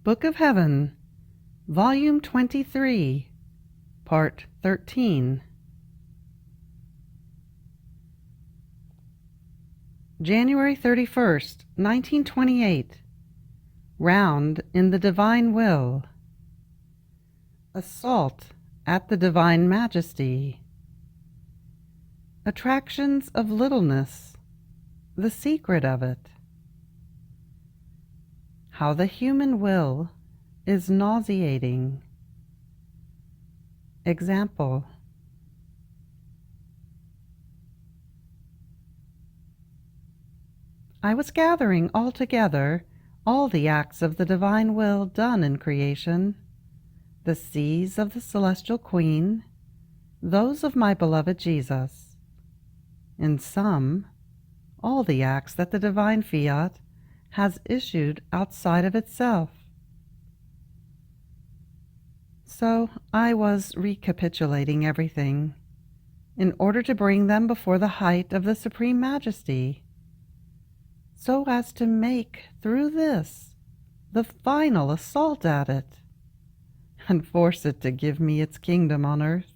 Book of Heaven, Volume 23, Part 13. January 31st, 1928. Round in the Divine Will. Assault at the Divine Majesty. Attractions of littleness, the secret of it. How the human will is nauseating. Example. I was gathering all together all the acts of the divine will done in creation, the seas of the celestial Queen, those of my beloved Jesus. In sum, all the acts that the divine Fiat has issued outside of itself. So I was recapitulating everything in order to bring them before the height of the Supreme Majesty, so as to make through this the final assault at it, and force it to give me its kingdom on earth.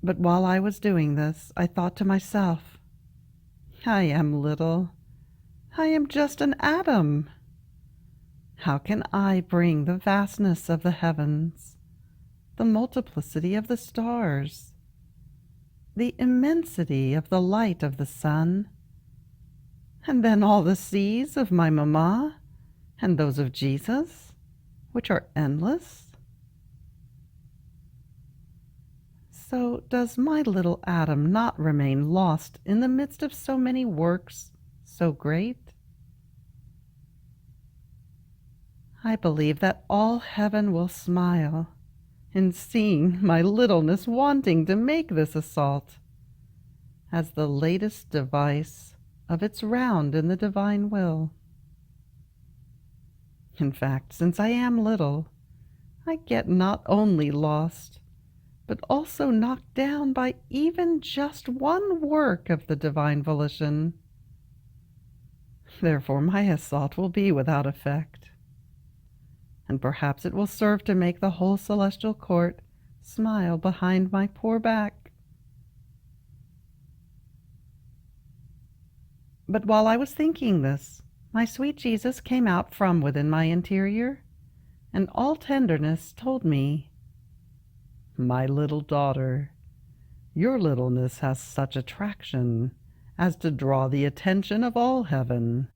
But while I was doing this, I thought to myself, I am little. I am just an atom. How can I bring the vastness of the heavens, the multiplicity of the stars, the immensity of the light of the sun, and then all the seas of my mamma and those of Jesus, which are endless? So does my little atom not remain lost in the midst of so many works so great? I believe that all heaven will smile in seeing my littleness wanting to make this assault as the latest device of its round in the divine will. In fact, since I am little, I get not only lost, but also knocked down by even just one work of the divine volition. Therefore my assault will be without effect, and perhaps it will serve to make the whole celestial court smile behind my poor back. But while I was thinking this, my sweet Jesus came out from within my interior, and all tenderness told me, my little daughter, your littleness has such attraction as to draw the attention of all heaven,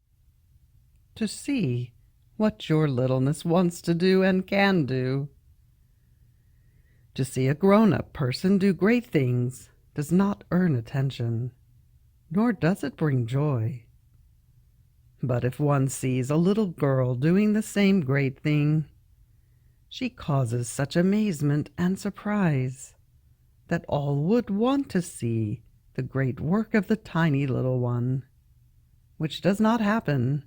to see what your littleness wants to do and can do. To see a grown-up person do great things does not earn attention, nor does it bring joy. But if one sees a little girl doing the same great thing, she causes such amazement and surprise that all would want to see the great work of the tiny little one, which does not happen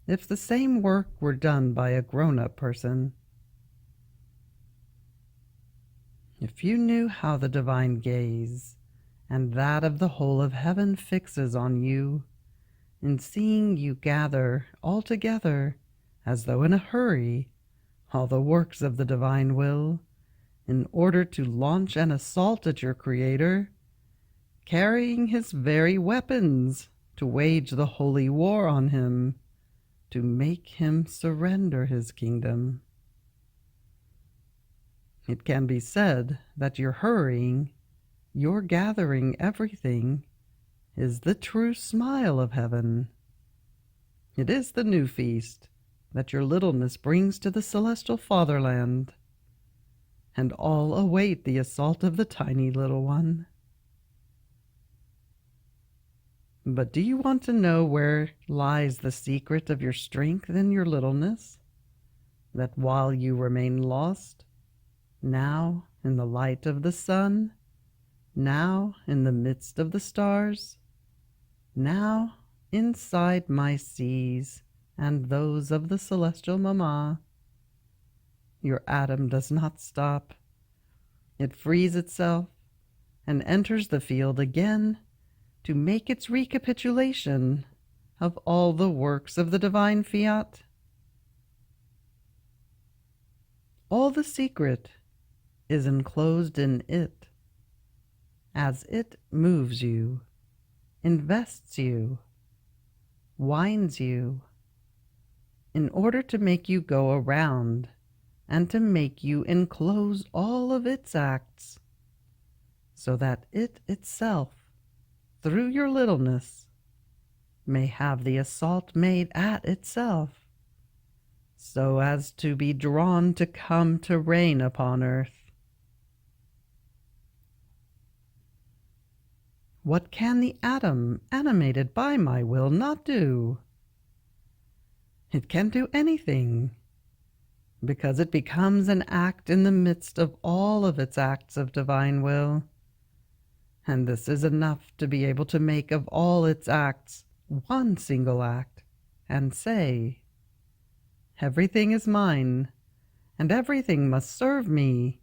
if the same work were done by a grown-up person. If you knew how the divine gaze and that of the whole of heaven fixes on you, in seeing you gather all together, as though in a hurry, all the works of the divine will, in order to launch an assault at your Creator, carrying his very weapons to wage the holy war on him, to make him surrender his kingdom. It can be said that your hurrying, your gathering everything, is the true smile of heaven. It is the new feast that your littleness brings to the celestial fatherland, and all await the assault of the tiny little one. But do you want to know where lies the secret of your strength in your littleness? That while you remain lost, now in the light of the sun, now in the midst of the stars, now inside my seas and those of the celestial mamma, your atom does not stop. It frees itself and enters the field again to make its recapitulation of all the works of the divine Fiat All the secret is enclosed in it, as it moves you, invests you, winds you, in order to make you go around and to make you enclose all of its acts, so that it itself, through your littleness, may have the assault made at itself, so as to be drawn to come to reign upon earth. What can the atom animated by my will not do? It can do anything, because it becomes an act in the midst of all of its acts of divine will. And this is enough to be able to make of all its acts one single act, and say, everything is mine, and everything must serve me,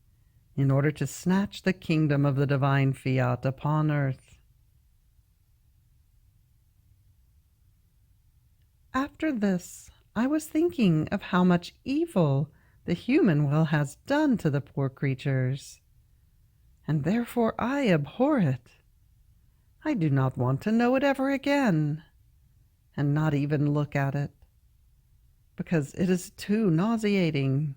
in order to snatch the kingdom of the divine Fiat upon earth. After this, I was thinking of how much evil the human will has done to the poor creatures, and therefore I abhor it. I do not want to know it ever again, and not even look at it, because it is too nauseating.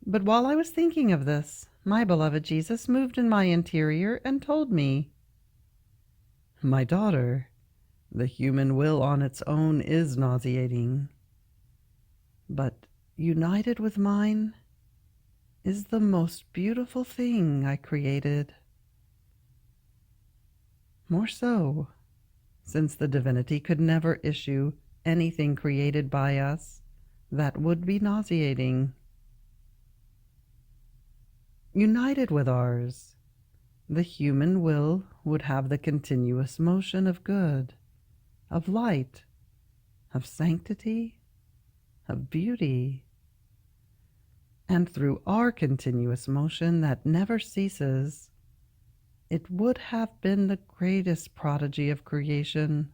But while I was thinking of this, my beloved Jesus moved in my interior and told me, "My daughter, the human will on its own is nauseating, but united with mine is the most beautiful thing I created. More so, since the divinity could never issue anything created by us that would be nauseating. United with ours, the human will would have the continuous motion of good, of light, of sanctity, of beauty. And through our continuous motion that never ceases, it would have been the greatest prodigy of creation.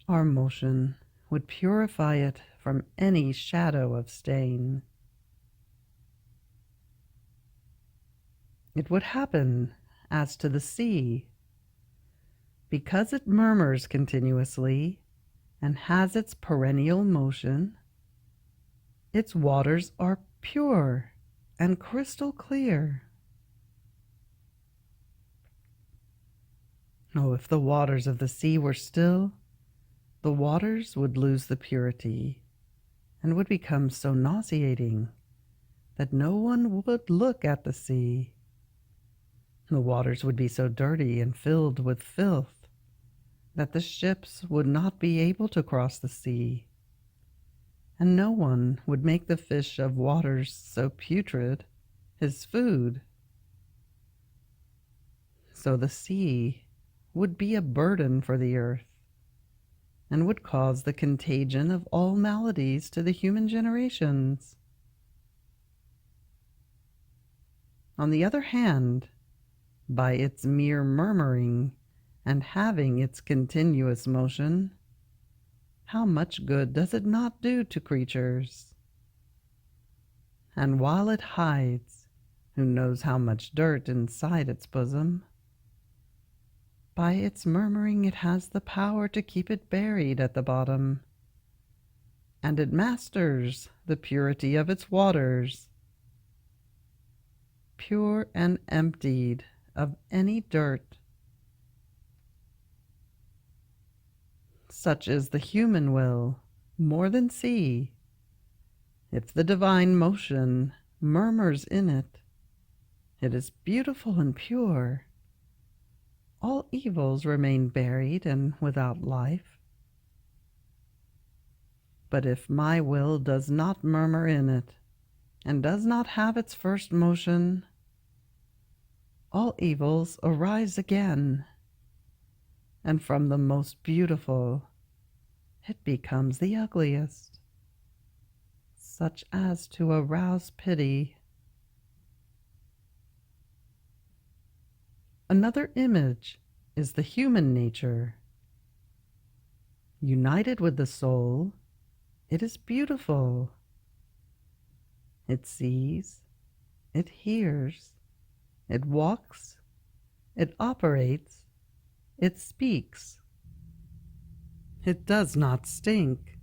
Our motion would purify it from any shadow of stain. It would happen as to the sea. Because it murmurs continuously and has its perennial motion, its waters are pure and crystal clear. Oh, if the waters of the sea were still, the waters would lose the purity and would become so nauseating that no one would look at the sea. The waters would be so dirty and filled with filth that the ships would not be able to cross the sea, and no one would make the fish of waters so putrid his food. So the sea would be a burden for the earth, and would cause the contagion of all maladies to the human generations. On the other hand, by its mere murmuring and having its continuous motion, how much good does it not do to creatures? And while it hides, who knows how much dirt inside its bosom, by its murmuring it has the power to keep it buried at the bottom, and it masters the purity of its waters, pure and emptied of any dirt. Such is the human will, more than sea. If the divine motion murmurs in it, it is beautiful and pure. All evils remain buried and without life. But if my will does not murmur in it, and does not have its first motion, all evils arise again, and from the most beautiful it becomes the ugliest, such as to arouse pity. Another image is the human nature. United with the soul, It is beautiful. It sees, it hears, it walks, it operates, it speaks. It does not stink.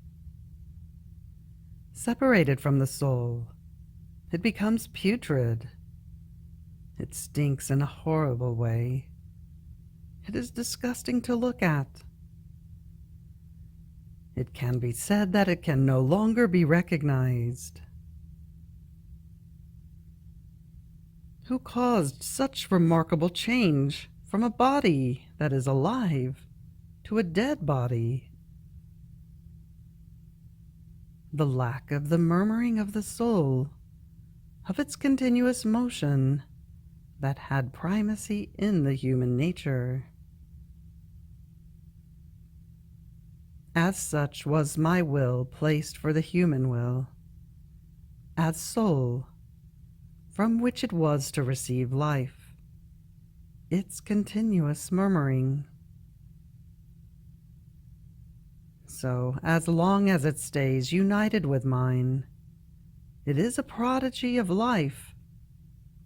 Separated from the soul, it becomes putrid. It stinks in a horrible way. It is disgusting to look at. It can be said that it can no longer be recognized. Who caused such remarkable change from a body that is alive to a dead body? The lack of the murmuring of the soul, of its continuous motion that had primacy in the human nature. As such was my will placed for the human will, as soul, from which it was to receive life, its continuous murmuring. So, as long as it stays united with mine, it is a prodigy of life,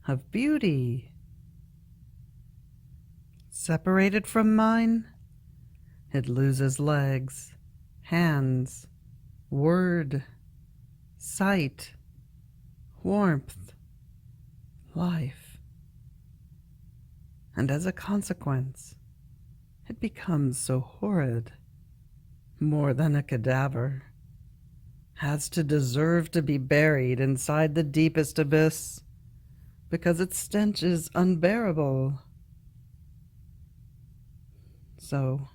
of beauty. Separated from mine, it loses legs, hands, word, sight, warmth, life. And as a consequence, it becomes so horrid, more than a cadaver, has to deserve to be buried inside the deepest abyss, because its stench is unbearable. So,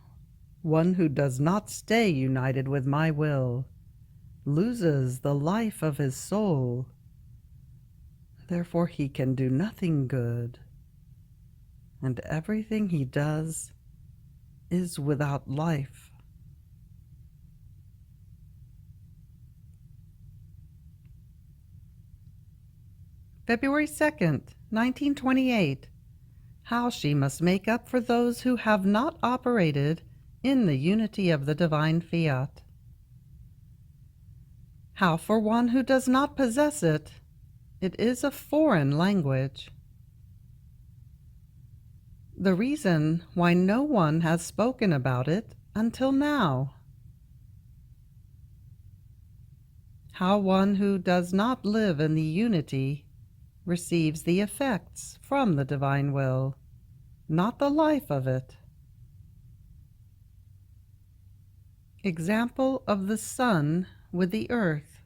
one who does not stay united with my will loses the life of his soul. Therefore he can do nothing good, and everything he does is without life. February 2nd, 1928. How she must make up for those who have not operated in the unity of the divine fiat. How for one who does not possess it, it is a foreign language. The reason why no one has spoken about it until now. How one who does not live in the unity receives the effects from the divine will, not the life of it. Example of the sun with the earth.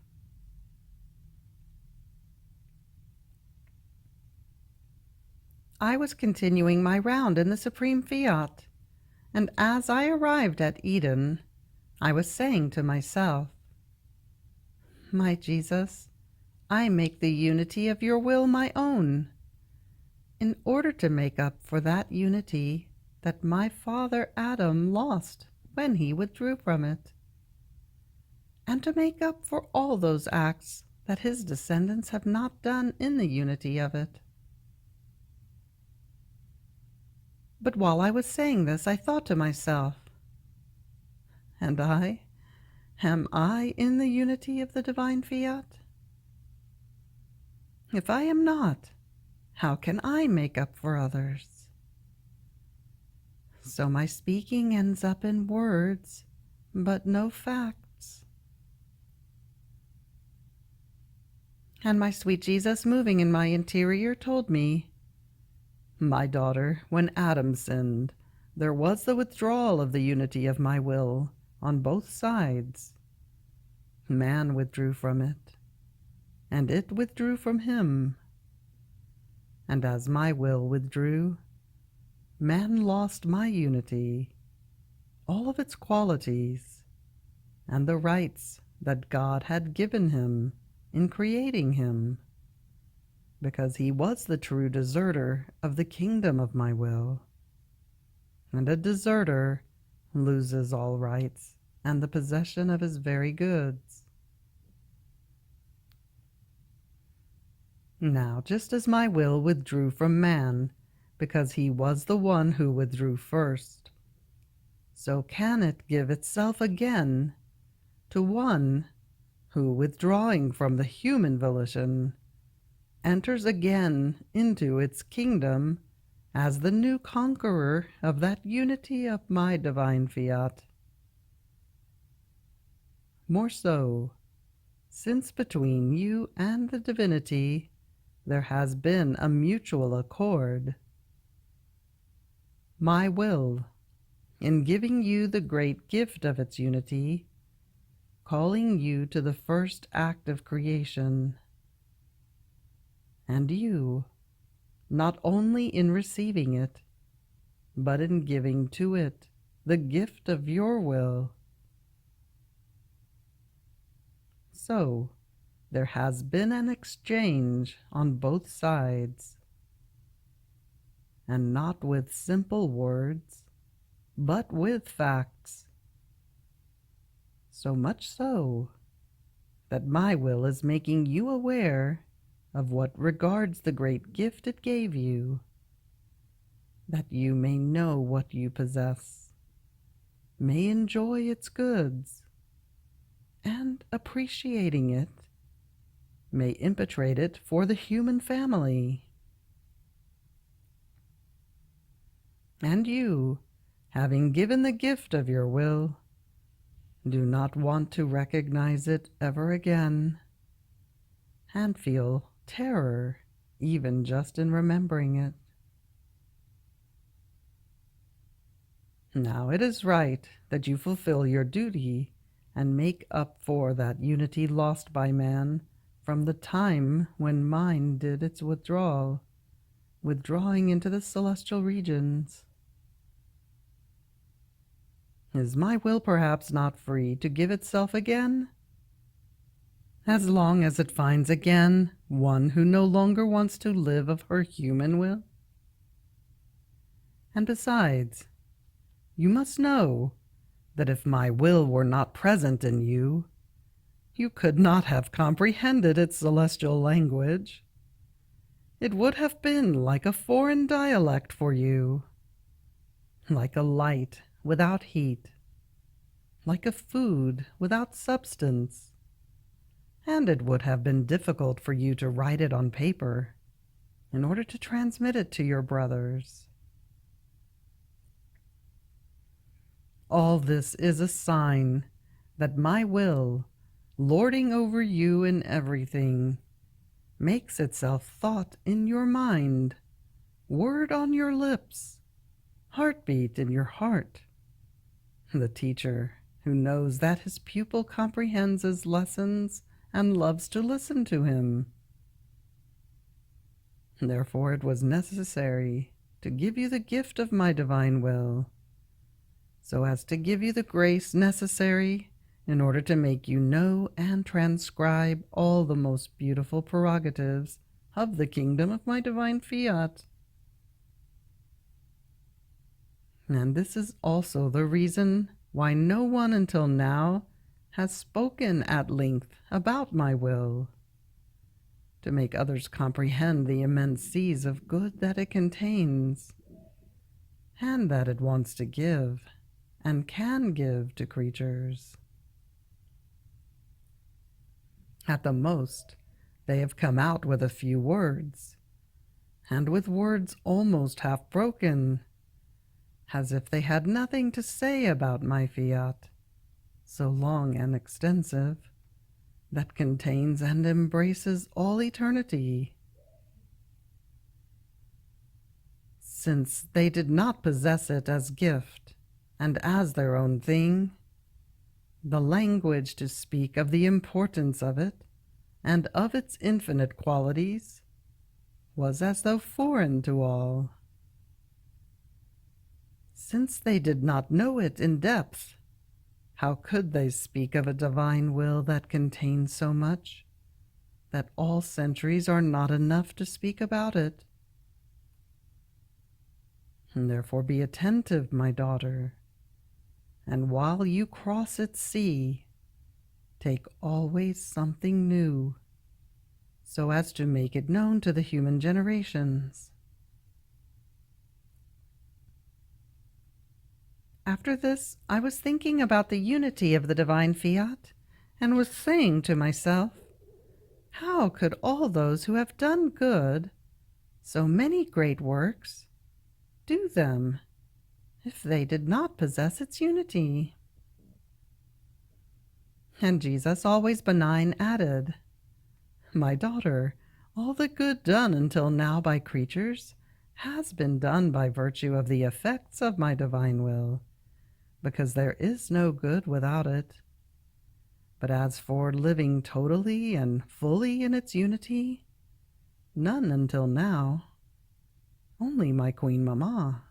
I was continuing my round in the supreme fiat, and as I arrived at Eden, I was saying to myself, "My Jesus, I make the unity of your will my own, in order to make up for that unity that my father Adam lost when he withdrew from it, and to make up for all those acts that his descendants have not done in the unity of it." But while I was saying this, I thought to myself, "And I? Am I in the unity of the divine fiat? If I am not, how can I make up for others?" So my speaking ends up in words, but no facts. And my sweet Jesus, moving in my interior, told me, "My daughter, when Adam sinned, there was the withdrawal of the unity of my will on both sides. Man withdrew from it, and it withdrew from him. And as my will withdrew, man lost my unity, all of its qualities, and the rights that God had given him in creating him, because he was the true deserter of the kingdom of my will. And a deserter loses all rights and the possession of his very goods. Now, just as my will withdrew from man, because he was the one who withdrew first, so can it give itself again to one who, withdrawing from the human volition, enters again into its kingdom as the new conqueror of that unity of my divine fiat. More so, since between you and the divinity there has been a mutual accord. My will, in giving you the great gift of its unity, calling you to the first act of creation, and you, not only in receiving it, but in giving to it the gift of your will. So, there has been an exchange on both sides, and not with simple words, but with facts. So much so that my will is making you aware of what regards the great gift it gave you, that you may know what you possess, may enjoy its goods, and appreciating it, may impetrate it for the human family. And you, having given the gift of your will, do not want to recognize it ever again, and feel terror even just in remembering it. Now it is right that you fulfill your duty and make up for that unity lost by man from the time when mine did its withdrawal, withdrawing into the celestial regions. Is my will perhaps not free to give itself again? As long as it finds again one who no longer wants to live of her human will? And besides, you must know that if my will were not present in you, you could not have comprehended its celestial language. It would have been like a foreign dialect for you, like a light without heat, like a food without substance, and it would have been difficult for you to write it on paper in order to transmit it to your brothers. All this is a sign that my will, lording over you in everything, makes itself thought in your mind, word on your lips, heartbeat in your heart. The teacher who knows that his pupil comprehends his lessons and loves to listen to him. Therefore it was necessary to give you the gift of my divine will, so as to give you the grace necessary in order to make you know and transcribe all the most beautiful prerogatives of the kingdom of my divine fiat. And this is also the reason why no one until now has spoken at length about my will, to make others comprehend the immense seas of good that it contains, and that it wants to give and can give to creatures. At the most, they have come out with a few words, and with words almost half broken, as if they had nothing to say about my fiat, so long and extensive, that contains and embraces all eternity. Since they did not possess it as gift and as their own thing, the language to speak of the importance of it and of its infinite qualities was as though foreign to all. Since they did not know it in depth, how could they speak of a divine will that contains so much, that all centuries are not enough to speak about it? And therefore be attentive, my daughter, and while you cross its sea, take always something new, so as to make it known to the human generations. After this, I was thinking about the unity of the divine fiat and was saying to myself, how could all those who have done good, so many great works, do them if they did not possess its unity? And Jesus, always benign, added, my daughter, all the good done until now by creatures has been done by virtue of the effects of my divine will, because there is no good without it. But as for living totally and fully in its unity, none until now, only my Queen Mamma.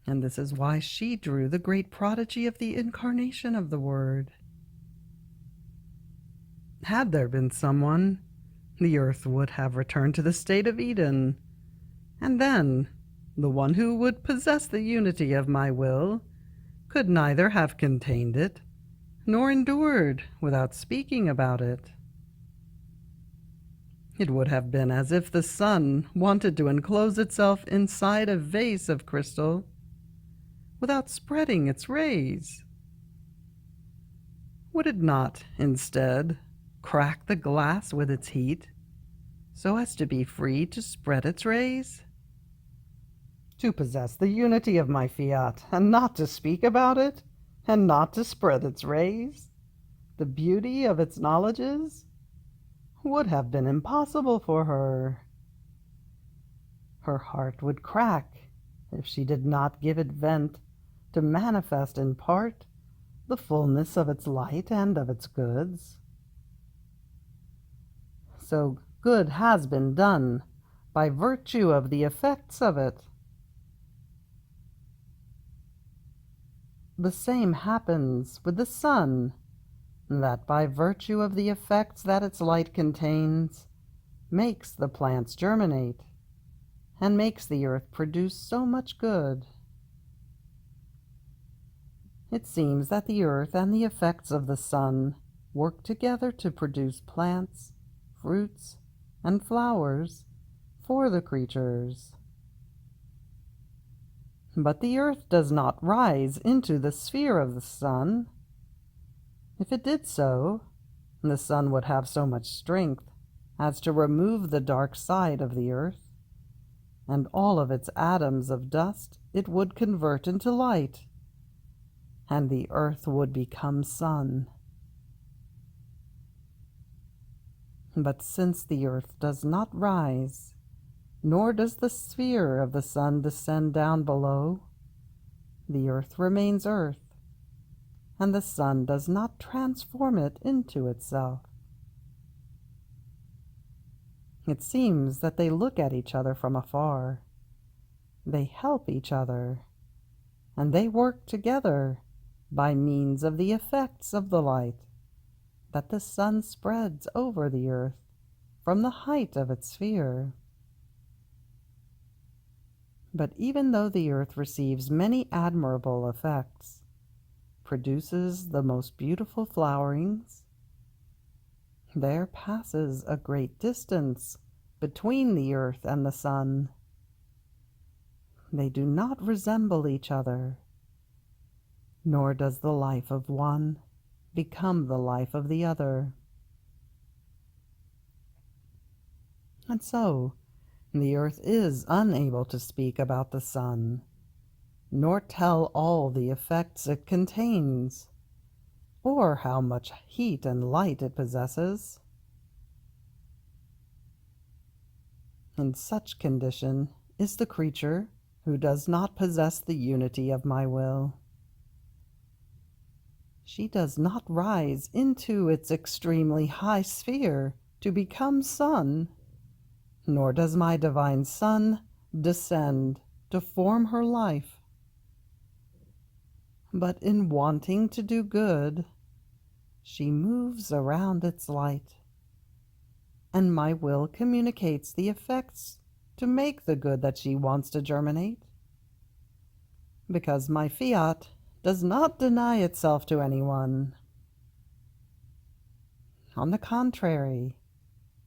And this is why she drew the great prodigy of the incarnation of the Word. Had there been someone, the earth would have returned to the state of Eden, and then the one who would possess the unity of my will could neither have contained it nor endured without speaking about it. It would have been as if the sun wanted to enclose itself inside a vase of crystal without spreading its rays. Would it not, instead, crack the glass with its heat so as to be free to spread its rays? To possess the unity of my Fiat, and not to speak about it, and not to spread its rays, the beauty of its knowledges, would have been impossible for her. Her heart would crack if she did not give it vent to manifest in part the fullness of its light and of its goods. So good has been done by virtue of the effects of it. The same happens with the sun, that by virtue of the effects that its light contains, makes the plants germinate, and makes the earth produce so much good. It seems that the earth and the effects of the sun work together to produce plants, fruits, and flowers for the creatures. But the earth does not rise into the sphere of the sun. If it did so, the sun would have so much strength as to remove the dark side of the earth, and all of its atoms of dust it would convert into light, and the earth would become sun. But since the earth does not rise, nor does the sphere of the sun descend down below, the earth remains earth, and the sun does not transform it into itself. It seems that they look at each other from afar. They help each other, and they work together by means of the effects of the light that the sun spreads over the earth from the height of its sphere. But even though the earth receives many admirable effects, produces the most beautiful flowerings, there passes a great distance between the earth and the sun. They do not resemble each other, nor does the life of one become the life of the other. And so, the earth is unable to speak about the sun, nor tell all the effects it contains, or how much heat and light it possesses. In such condition is the creature who does not possess the unity of my will. She does not rise into its extremely high sphere to become sun, nor does my divine sun descend to form her life. But in wanting to do good, she moves around its light, and my will communicates the effects to make the good that she wants to germinate. Because my Fiat does not deny itself to anyone. On the contrary,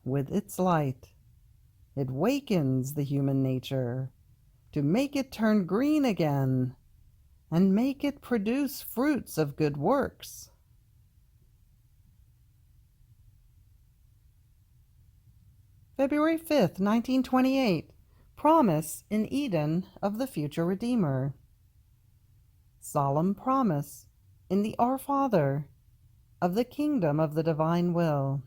with its light, it wakens the human nature to make it turn green again and make it produce fruits of good works. February 5th, 1928. Promise in Eden of the future Redeemer. Solemn promise in the Our Father of the kingdom of the divine will.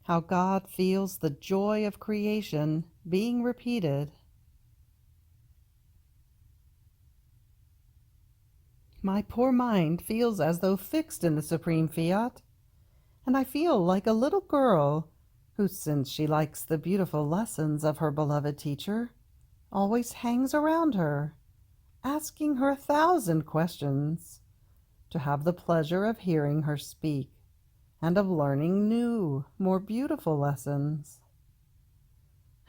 How God feels the joy of creation being repeated. My poor mind feels as though fixed in the supreme Fiat, and I feel like a little girl who, since she likes the beautiful lessons of her beloved teacher, always hangs around her, asking her 1,000 questions, to have the pleasure of hearing her speak and of learning new, more beautiful lessons.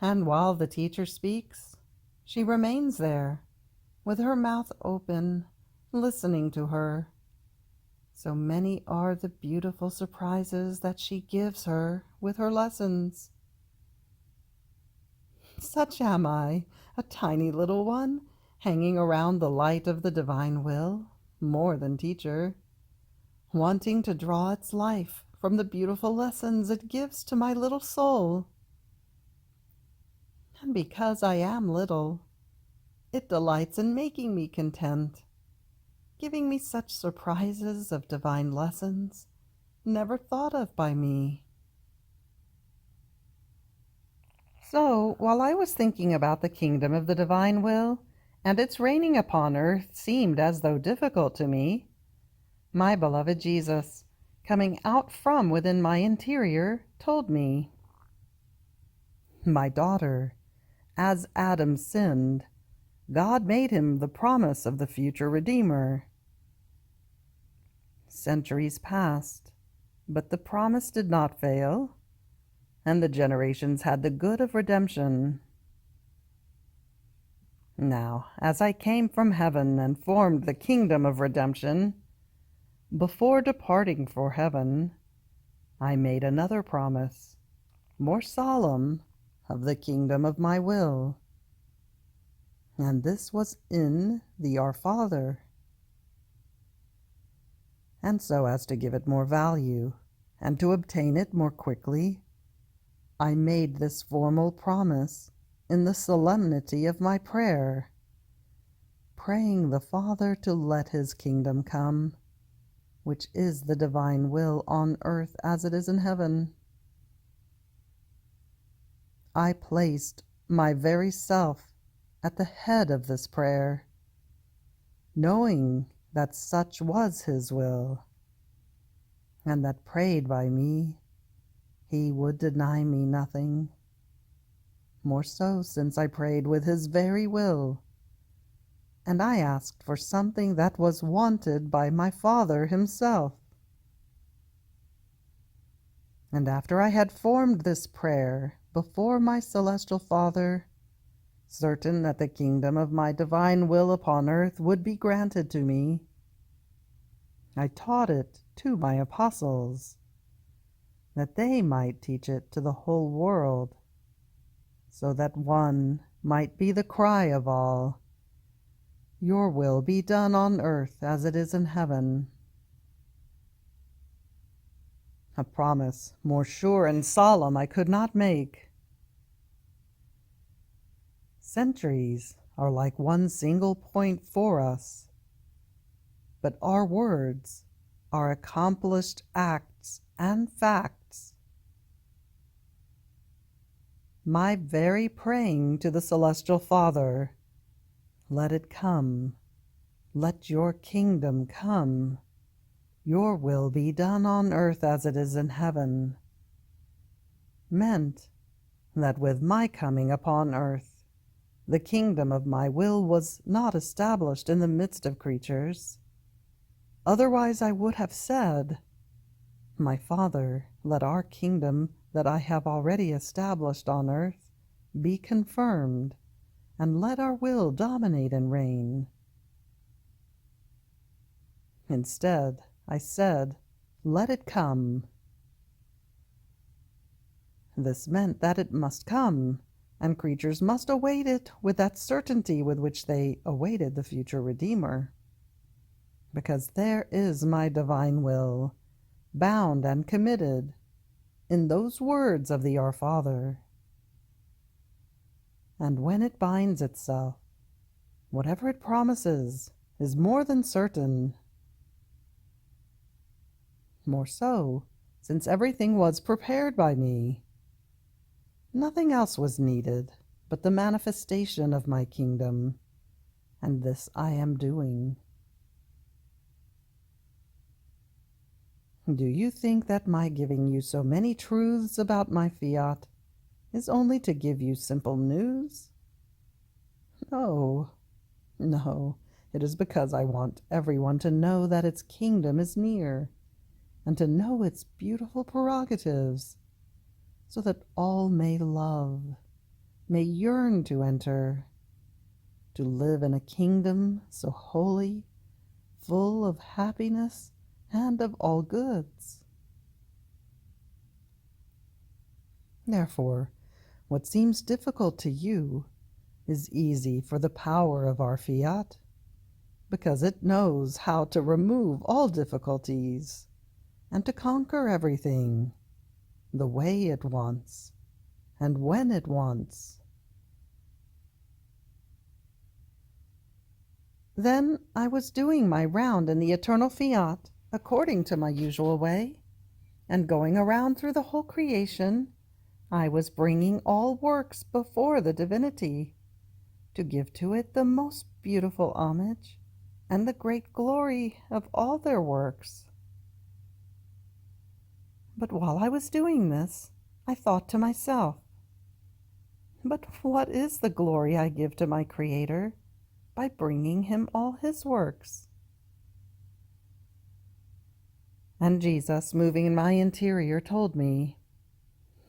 And while the teacher speaks, she remains there, with her mouth open, listening to her. So many are the beautiful surprises that she gives her with her lessons. Such am I, a tiny little one, hanging around the light of the divine will, more than teacher, wanting to draw its life from the beautiful lessons it gives to my little soul. And because I am little, it delights in making me content, giving me such surprises of divine lessons never thought of by me. So, while I was thinking about the kingdom of the divine will, and its reigning upon earth seemed as though difficult to me, my beloved Jesus, coming out from within my interior, told me, "My daughter, as Adam sinned, God made him the promise of the future Redeemer. Centuries passed, but the promise did not fail, and the generations had the good of redemption. Now, as I came from heaven and formed the kingdom of redemption, before departing for heaven, I made another promise, more solemn, of the kingdom of my will. And this was in the Our Father. And so as to give it more value, and to obtain it more quickly, I made this formal promise in the solemnity of my prayer, praying the Father to let his kingdom come, which is the divine will on earth as it is in heaven. I placed my very self at the head of this prayer, knowing that such was his will, and that prayed by me, he would deny me nothing. More so since I prayed with his very will, and I asked for something that was wanted by my Father himself. And after I had formed this prayer before my celestial Father, certain that the kingdom of my divine will upon earth would be granted to me, I taught it to my apostles, that they might teach it to the whole world, so that one might be the cry of all, "Your will be done on earth as it is in heaven." A promise more sure and solemn I could not make. Centuries are like one single point for us, but our words are accomplished acts and facts. My very praying to the celestial Father, "Let it come, let your kingdom come, your will be done on earth as it is in heaven," meant that with my coming upon earth, the kingdom of my will was not established in the midst of creatures. Otherwise I would have said, "My Father, let our kingdom that I have already established on earth be confirmed, and let our will dominate and reign." Instead, I said, "Let it come." This meant that it must come, and creatures must await it with that certainty with which they awaited the future Redeemer. Because there is my divine will, bound and committed, in those words of the Our Father. And when it binds itself, whatever it promises is more than certain. More so, since everything was prepared by me. Nothing else was needed but the manifestation of my kingdom, and this I am doing. Do you think that my giving you so many truths about my fiat is only to give you simple news? No, no, it is because I want everyone to know that its kingdom is near, and to know its beautiful prerogatives, so that all may love, may yearn to enter, to live in a kingdom so holy, full of happiness and of all goods. Therefore, what seems difficult to you is easy for the power of our fiat, because it knows how to remove all difficulties and to conquer everything the way it wants and when it wants. Then I was doing my round in the eternal fiat according to my usual way, and going around through the whole creation, I was bringing all works before the divinity, to give to it the most beautiful homage and the great glory of all their works. But while I was doing this, I thought to myself, but what is the glory I give to my Creator by bringing him all his works? And Jesus, moving in my interior, told me,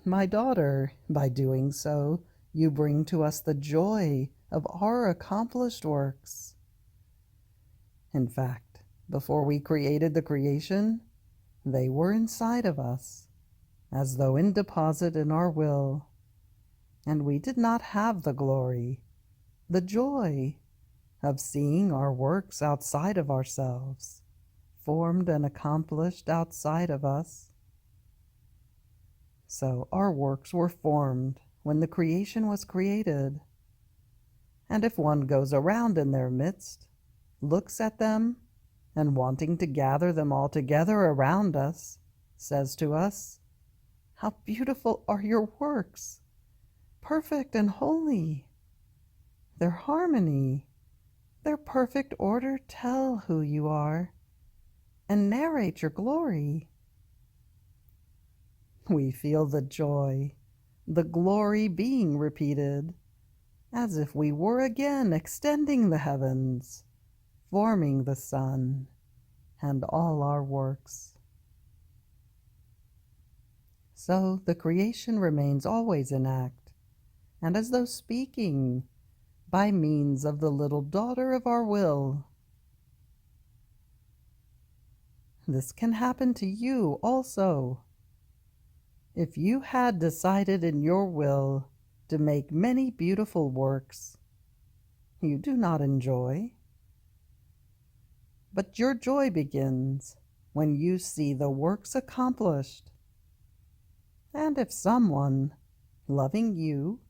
my daughter, by doing so, you bring to us the joy of our accomplished works. In fact, before we created the creation, they were inside of us, as though in deposit in our will, and we did not have the glory, the joy of seeing our works outside of ourselves, formed and accomplished outside of us. So our works were formed when the creation was created, and if one goes around in their midst, looks at them, and wanting to gather them all together around us, says to us, how beautiful are your works, perfect and holy. Their harmony, their perfect order tell who you are, and narrate your glory. We feel the joy, the glory being repeated, as if we were again extending the heavens, forming the sun, and all our works. So the creation remains always in act, and as though speaking, by means of the little daughter of our will. This can happen to you also. If you had decided in your will to make many beautiful works you do not enjoy, but your joy begins when you see the works accomplished, and if someone, loving you,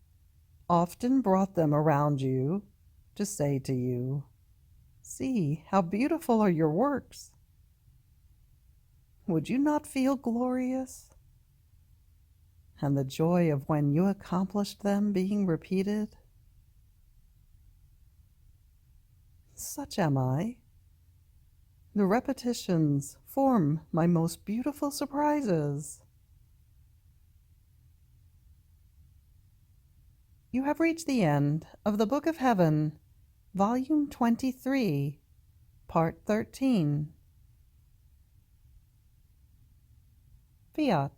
often brought them around you to say to you, see how beautiful are your works, would you not feel glorious? And the joy of when you accomplished them being repeated? Such am I. The repetitions form my most beautiful surprises. You have reached the end of the Book of Heaven, Volume 23, Part 13. Fiat.